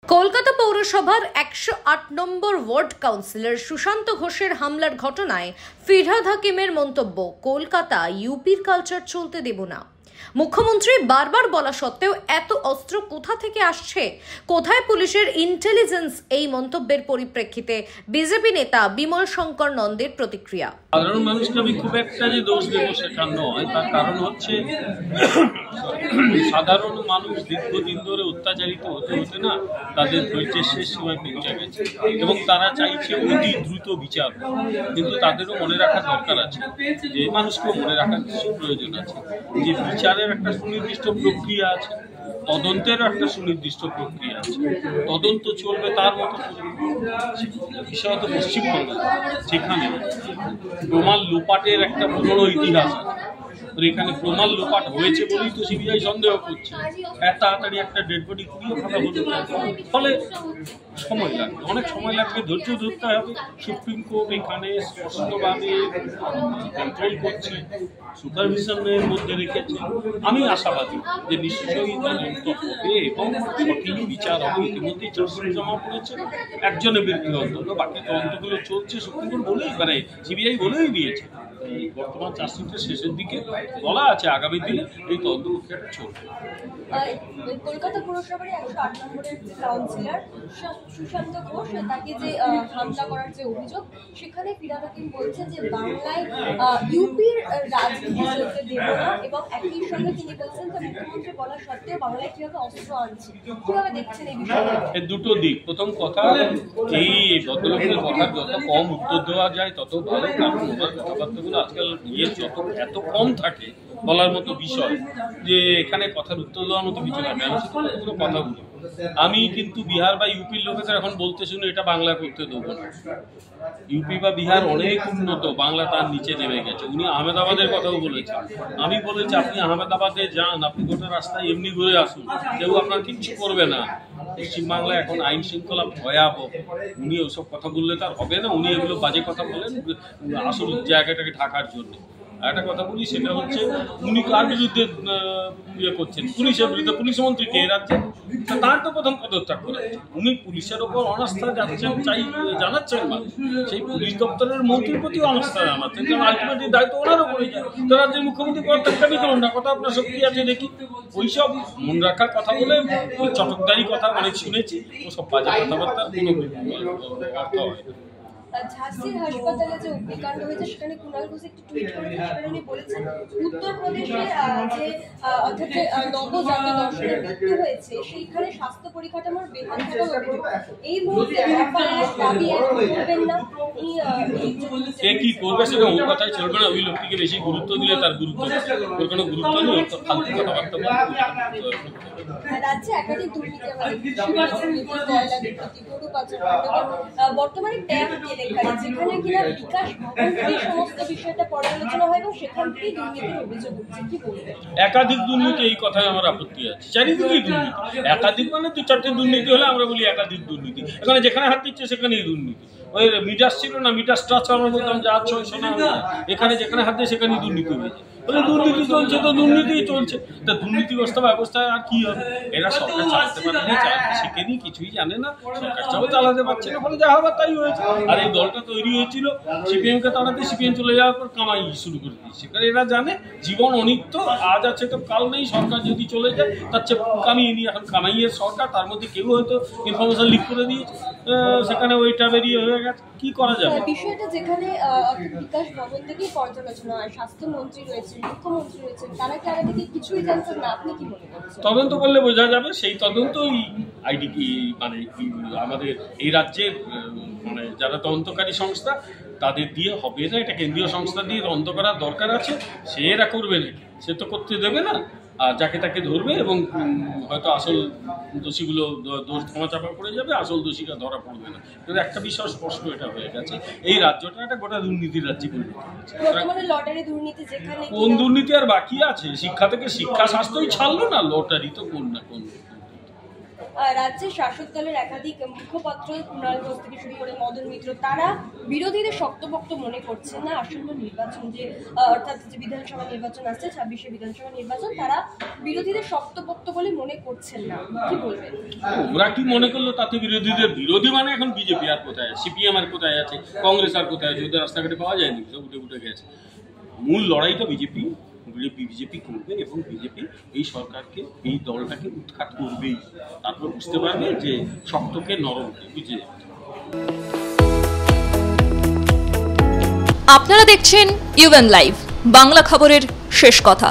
কলকাতা পৌরসভার ১০৮ নম্বর ward councillor Sushant ঘোষের হামলার ঘটনায় ফিরহাদ হাকিমের মন্তব্য, কলকাতা ইউপির কালচার চলতে দেব না। মুখ্যমন্ত্রী বারবার বলা সত্ত্বেও এত অস্ত্র কোথা থেকে আসছে? কোথায় পুলিশের ইন্টেলিজেন্স? এই মন্তব্যের পরিপ্রেক্ষিতে বিজেপি নেতা বিমল শঙ্কর নন্দের প্রতিক্রিয়া। সাধারণ মানুষকে আমি খুব একটা যে দোষ দেবো সেটা নয়, তার কারণ হচ্ছে সাধারণ মানুষ দীর্ঘদিন ধরে অত্যাচারিত হতে হতে না তাদের ধৈর্যের শেষ সময় পৌঁছে গেছে এবং তারা চাইছে অতি দ্রুত বিচার। কিন্তু তাদেরও মনে রাখা দরকার আছে, যে মানুষকেও মনে রাখার কিছু প্রয়োজন আছে, যে বিচারের একটা সুনির্দিষ্ট প্রক্রিয়া আছে, তদন্তের একটা সুনির্দিষ্ট প্রক্রিয়া আছে, তদন্ত চলবে তার মতো। বিশেষত পশ্চিমবঙ্গে যেখানে প্রমাণ লোপাটের একটা পুরনো ইতিহাস আছে, এখানে প্রমাণ লোপাট হয়েছে বলেই তো সিবিআই সন্দেহ করছে। এত তাড়াতাড়ি একটা ডেড বডি কুড়িয়ে ফেলা হলো, ফলে সময় লাগবে, অনেক সময় লাগবে, ধৈর্য ধরতে হবে। সুপ্রিম কোর্ট এখানে স্পষ্টভাবে কন্ট্রোল করছে, সুপারভিশনের মধ্যে রেখেছে। আমি আশাবাদী যে নিশ্চয়ই তদন্ত হবে এবং সঠিক বিচার হবে। ইতিমধ্যেই চার্জশিট জমা পড়েছে, একজনের বিরুদ্ধে অন্তত, বাকি তদন্তগুলো চলছে। সুপ্রিম কোর্ট বলেই সিবিআই বলেই দিয়েছে, বর্তমান চার্জশিটের শেষের দিকে বলা আছে আগামী দিনে এই তদন্ত প্রক্রিয়াটা চলবে। কলকাতা পুরসভার ১০৮ নম্বরের কাউন্সিলর সুশান্ত ঘোষ, তাকে যে হামলা করার যে অভিযোগ, সেখানে ফিরহাদ হাকিম বলছেন যে বাংলায় ইউপির রাজনীতি চলতে দেব না, এবং একই সঙ্গে তিনি বলছেন যে মুখ্যমন্ত্রী বলা সত্ত্বেও বাংলায় কিভাবে অস্ত্র আনছে। কিভাবে দেখছেন এই বিষয়ে? দুটো দিক। প্রথম কথা, এই ভদ্রলোকের কথার যত কম উত্তর দেওয়া যায় তত ভালো, কারণ ওনার কথাবার্তাগুলো আজকাল এত কম থাকে বলার মতো বিষয় যে এখানে কথার উত্তর দেওয়ার মতো কিছু থাকে। আমি সেগুলো কথাগুলো আমি কিন্তু বিহার বা ইউপির লোকেদের এখন বলতে শুনে এটা বাংলা করতে দেবো না। ইউপি বা বিহার অনেক উন্নত, বাংলা তার নিচে নেমে গেছে। উনি আহমেদাবাদের কথাও বলেছেন। আমি বলেছি আপনি আহমেদাবাদে যান, আপনি গোটা রাস্তায় এমনি ঘুরে আসুন, কেউ আপনার কিচ্ছু করবে না। পশ্চিমবাংলায় এখন আইন শৃঙ্খলা ভয়াবহ। উনি ওসব কথা বললে তার হবে না। উনি এগুলো বাজে কথা বলেন আসল জায়গাটাকে ঢাকার জন্য। একটা কথা বলি, সেটা হচ্ছে উনি কার বিরুদ্ধে ইয়ে করছেন? পুলিশের বিরুদ্ধে। পুলিশ মন্ত্রী কে রাজ্যে? তার তো প্রথম পদত্যাগ করাচ্ছেন। উনি পুলিশের ওপর অনাস্থা জানাচ্ছেন, মানুষ সেই পুলিশ দপ্তরের মন্ত্রীর প্রতি অনাস্থা জানাচ্ছেন, কারণ আলটিমেটলি দায়িত্ব ওনার ওপরেই যায়। তো রাজ্যের মুখ্যমন্ত্রী পদত্যাগই করুন না, কথা আপনার শক্তি আছে দেখি। ওইসব মন রাখার কথা বলে চটকদারি কথা অনেক শুনেছি, ওসব বাজে কথাবার্তার কোনো অর্থ হয় না। ঝাঁসির হাসপাতালে যে অগ্নিকাণ্ড হয়েছে, সেখানে কুণাল ঘোষ একটি টুইট করে উনি বলেছেন উত্তরপ্রদেশে যে অর্থাৎ যে নবজাত দর্শনের মৃত্যু হয়েছে, সেইখানে স্বাস্থ্য পরিকাঠামোর বেহাল থাকার অভিযোগ। এই মুহূর্তে দাবি করবেন না, কে কি করবে সেটা ওর কথাই চলবে না। ওই লোকটিকে বেশি গুরুত্ব দিলে তার গুরুত্ব, ওর কোনো গুরুত্ব নেই, ওর তো ফালতু কথাবার্তা বলে। রাজ্যে একাধিক দুর্নীতি, কয়লা দুর্নীতি, গরু পাচার, বর্তমানে ট্যাব কেলেঙ্কারি, যেখানে কিনা বিকাশ ভবন এই সমস্ত বিষয়টা পর্যালোচনা হয় এবং সেখান থেকেই দুর্নীতির অভিযোগ উঠছে। কি বলবেন? একাধিক দুর্নীতি, এই কথায় আমার আপত্তি আছে। চারিদিকেই দুর্নীতি। একাধিক মানে ২-৪টে দুর্নীতি হলে আমরা বলি একাধিক দুর্নীতি। এখানে যেখানে হাত দিচ্ছে সেখানেই দুর্নীতি। ওই মিটার ছিল না, মিটার স্ট্রাকচার আমরা বলতাম যা ৬০০ না, এখানে যেখানে হাত দিয়ে সেখানেই দুর্নীতি হয়েছে। বলে দুর্নীতি চলছে তো দুর্নীতিই চলছে। তা দুর্নীতিগ্রস্ত ব্যবস্থায় আর কি হবে? এরা সরকার চালাতে পারেনি, সেখানে কিছুই জানে না, সরকার চালাতে পারছে না, ফলে যা হবার তাই হয়েছে। আর এই দলটা তৈরি হয়েছিল সিপিএমকে তাড়াতে, সিপিএম চলে যাওয়ার পর কামাই শুরু করে দিয়েছে। সেখানে এরা জানে জীবন অনিত্য, আজ আছে তো কাল নেই। সরকার যদি চলে যায় তার চেয়ে কামিয়ে নিয়ে, এখন কামাইয়ের সরকার, তার মধ্যে কেউ হয়তো ইনফরমেশন লিক করে দিয়েছে, সেখানে ওইটা বেরিয়ে হয়ে গেছে। কি করা যাবে? বিষয়টা যেখানে বিকাশ ভবন থেকেই পর্যালোচনা হয়, স্বাস্থ্যমন্ত্রী রয়েছে, মুখ্যমন্ত্রী রয়েছে, তারা কি আগে থেকে কিছুই জানতেন না? আপনি কি মনে করছেন? তদন্ত করলে বোঝা যাবে। সেই তদন্তই আইডি মানে আমাদের এই রাজ্যের মানে যারা তদন্তকারী সংস্থা তাদের দিয়ে হবে না। এটা কেন্দ্রীয় সংস্থা দিয়ে তদন্ত করার দরকার আছে। সে এরা করবে না, সে তো করতে দেবে না। আর যাকে তাকে ধরবে এবং হয়তো আসল দোষীগুলো দোষ ধামাচাপা পড়ে যাবে, আসল দোষীরা ধরা পড়বে না। কিন্তু একটা বিষয় স্পষ্ট এটা হয়ে গেছে, এই রাজ্যটা একটা গোটা দুর্নীতির রাজ্যে পরিণত হয়েছে। কোন দুর্নীতি আর বাকি আছে? শিক্ষা থেকে শিক্ষা, স্বাস্থ্যই ছাড়লো না, লটারি তো কোন না কোন। রাজ্যের শাসক দলের একাধিক মুখপাত্র কুণাল ঘোষ থেকে শুরু করে মদন মিত্র তারা বিরোধীদের শক্তপোক্ত মনে করছেন না আসন্ন নির্বাচন যে অর্থাৎ যে বিধানসভা নির্বাচন আসছে 26শে বিধানসভা নির্বাচন তারা বিরোধীদের শক্তপোক্ত বলে মনে করছেন না, কি বলবেন? ওরা কি মনে করলো তাতে বিরোধীদের বিরোধী মানে এখন বিজেপি আর কোথায় আছে, সিপিএম আর কোথায় আছে, কংগ্রেস আর কোথায় আছে, ওদের রাস্তাঘাটে পাওয়া যায়নি, সব উঠে উঠে গেছে। মূল লড়াইটা বিজেপি করবে এবং বিজেপি এই সরকারকে এই দলটাকে উৎখাত করবেই। তারপর বুঝতে পারবে যে শক্তকে নরমকে বুঝে যাবে। আপনারা দেখছেন ইউএন লাইভ, বাংলা খবরের শেষ কথা।